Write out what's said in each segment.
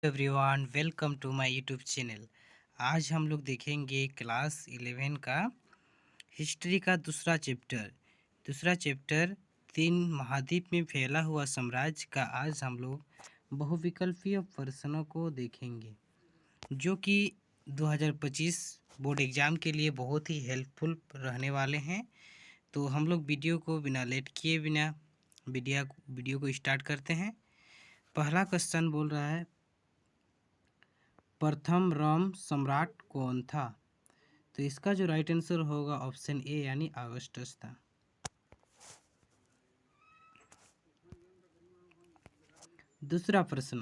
Everyone, welcome to my YouTube channel. आज हम लोग देखेंगे क्लास 11 का हिस्ट्री का दूसरा चैप्टर तीन महाद्वीप में फैला हुआ साम्राज्य का। आज हम लोग बहुविकल्पीय प्रश्नों को देखेंगे जो कि 2025 बोर्ड एग्ज़ाम के लिए बहुत ही हेल्पफुल रहने वाले हैं। तो हम लोग वीडियो को बिना लेट किए बिना वीडियो को स्टार्ट करते हैं। पहला क्वेश्चन बोल रहा है, प्रथम रोम सम्राट कौन था? तो इसका जो राइट आंसर होगा ऑप्शन ए यानी ऑगस्टस था। दूसरा प्रश्न,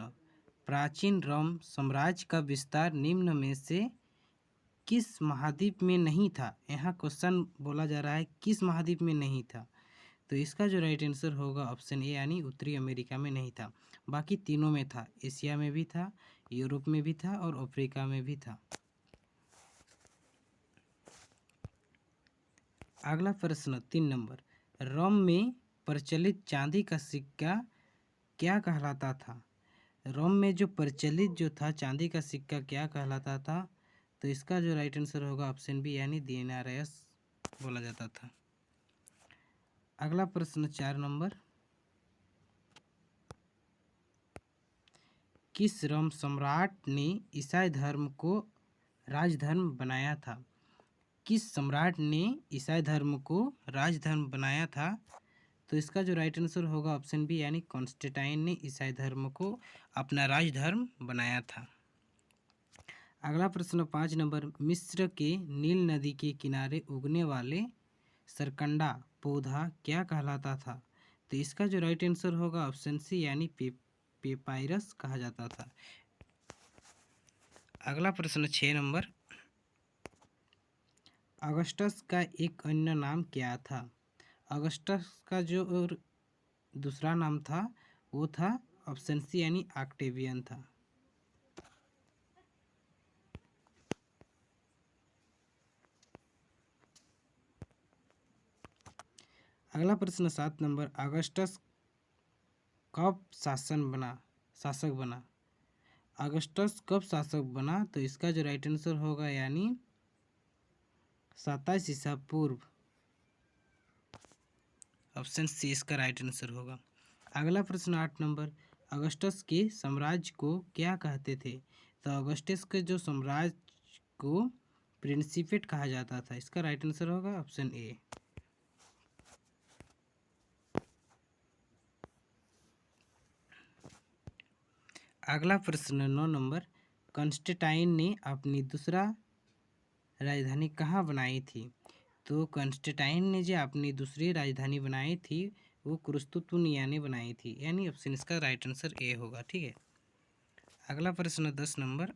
प्राचीन रोम साम्राज्य का विस्तार निम्न में से किस महाद्वीप में नहीं था? यहाँ क्वेश्चन बोला जा रहा है किस महाद्वीप में नहीं था। तो इसका जो राइट आंसर होगा ऑप्शन ए यानी उत्तरी अमेरिका में नहीं था। बाकी तीनों में था, एशिया में भी था, यूरोप में भी था और अफ्रीका में भी था। अगला प्रश्न 3 नंबर, रोम में प्रचलित चांदी का सिक्का क्या कहलाता था? रोम में जो प्रचलित जो था चांदी का सिक्का क्या कहलाता था? तो इसका जो राइट आंसर होगा ऑप्शन बी यानी दिनारियस बोला जाता था। अगला प्रश्न 4 नंबर, किस रोम सम्राट ने ईसाई धर्म को राजधर्म बनाया था? किस सम्राट ने ईसाई धर्म को राजधर्म बनाया था? तो इसका जो राइट आंसर होगा ऑप्शन बी यानी कॉन्स्टेंटाइन ने ईसाई धर्म को अपना राजधर्म बनाया था। अगला प्रश्न 5 नंबर, मिस्र के नील नदी के किनारे उगने वाले सरकंडा पौधा क्या कहलाता था? तो इसका जो राइट आंसर होगा ऑप्शन सी यानी पेपायरस कहा जाता था। अगला प्रश्न 6 नंबर, अगस्टस का एक अन्य नाम क्या था? अगस्टस का जो और दूसरा नाम था वो था ऑप्शन सी यानी ऑक्टेवियन था। अगला प्रश्न 7 नंबर, अगस्टस कब शासक बना? अगस्टस कब शासक बना? तो इसका जो राइट आंसर होगा यानी 27 ईसा पूर्व, ऑप्शन सी इसका राइट आंसर होगा। अगला प्रश्न 8 नंबर, अगस्टस के साम्राज्य को क्या कहते थे? तो अगस्टस के जो साम्राज्य को प्रिंसिपेट कहा जाता था। इसका राइट आंसर होगा ऑप्शन ए। अगला प्रश्न 9 नंबर, कॉन्स्टेंटाइन ने अपनी दूसरा राजधानी कहाँ बनाई थी? तो कॉन्स्टेंटाइन ने जो अपनी दूसरी राजधानी बनाई थी वो क्रुस्तुतुनिया ने बनाई थी, यानी ऑप्शन इसका राइट आंसर ए होगा। ठीक है। अगला प्रश्न 10 नंबर,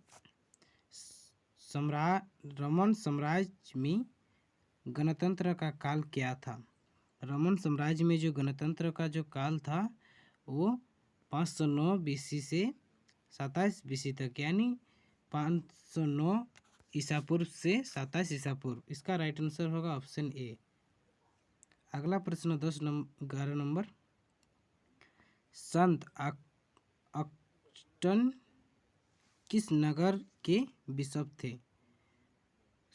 रोमन साम्राज्य में गणतंत्र का काल क्या था? रोमन साम्राज्य में जो गणतंत्र का जो काल था वो 509 बीसी से 27 बीसी तक, यानी 509 ईसा पूर्व से 27 ईसा पूर्व। इसका राइट आंसर होगा ऑप्शन ए। अगला प्रश्न 11 नंबर, संत ऑगस्टन किस नगर के बिशप थे?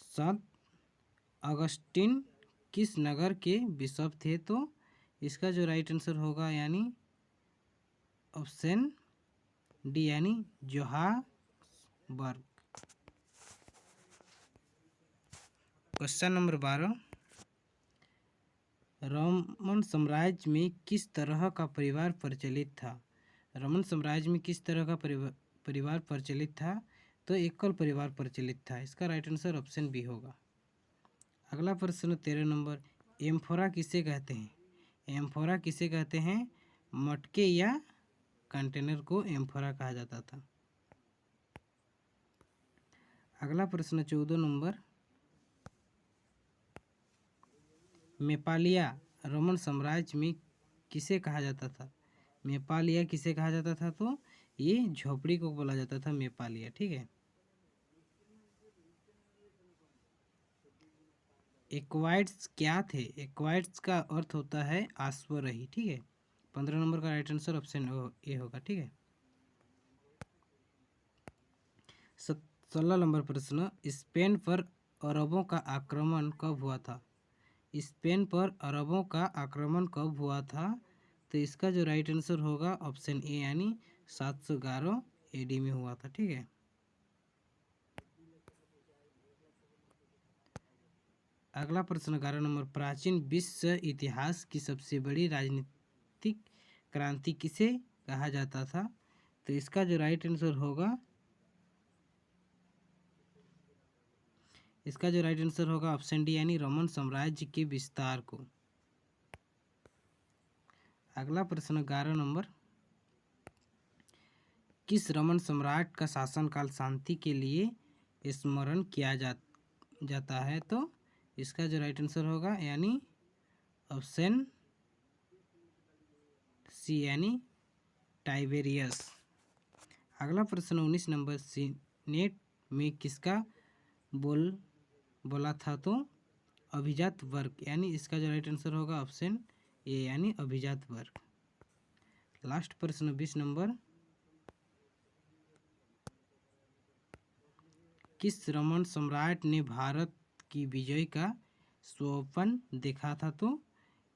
संत ऑगस्टिन किस नगर के बिशप थे? तो इसका जो राइट आंसर होगा यानी ऑप्शन डी यानी जोहान्सबर्ग। क्वेश्चन नंबर 12, रोमन साम्राज्य में किस तरह का परिवार प्रचलित था? रोमन साम्राज्य में किस तरह का परिवार प्रचलित था? तो एकल परिवार प्रचलित था। इसका राइट आंसर ऑप्शन बी होगा। अगला प्रश्न 13 नंबर, एम्फोरा किसे कहते हैं? एम्फोरा किसे कहते हैं? मटके या कंटेनर को एम्फोरा कहा जाता था। अगला प्रश्न 14 नंबर, मेपालिया रोमन साम्राज्य में किसे कहा जाता था? मेपालिया किसे कहा जाता था? तो ये झोपड़ी को बोला जाता था मेपालिया। ठीक है। एक्वाइट्स क्या थे? एक्वाइट्स का अर्थ होता है अश्वरोही। ठीक है। 15 नंबर का राइट आंसर ऑप्शन ए होगा। ठीक है। 16 नंबर प्रश्न, स्पेन पर अरबों का आक्रमण कब हुआ था? स्पेन पर अरबों का आक्रमण कब हुआ था? तो इसका जो राइट आंसर होगा ऑप्शन ए यानी 711 एडी में हुआ था। ठीक है। अगला प्रश्न 11 नंबर, प्राचीन विश्व इतिहास की सबसे बड़ी राजनीतिक क्रांति किसे कहा जाता था? तो इसका जो राइट आंसर होगा ऑप्शन डी यानी रोमन साम्राज्य के विस्तार को। अगला प्रश्न 11 नंबर, किस रोमन सम्राट का शासनकाल शांति के लिए स्मरण किया जाता है? तो इसका जो राइट आंसर होगा यानी ऑप्शन सी यानी टाइबेरियस। अगला प्रश्न 19 नंबर, सीनेट में किसका बोला था? तो अभिजात वर्ग, यानी इसका जो राइट आंसर होगा ऑप्शन ए यानी अभिजात वर्ग। लास्ट प्रश्न 20 नंबर, किस रोमन सम्राट ने भारत की विजय का स्वप्न देखा था? तो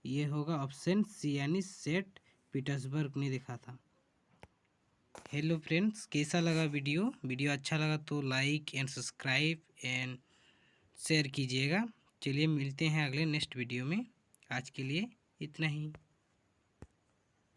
ये होगा ऑप्शन सी यानी सेंट पीटर्सबर्ग ने देखा था। हेलो फ्रेंड्स, कैसा लगा वीडियो अच्छा लगा तो like and subscribe and share कीजिएगा। चलिए मिलते हैं अगले नेक्स्ट वीडियो में। आज के लिए इतना ही।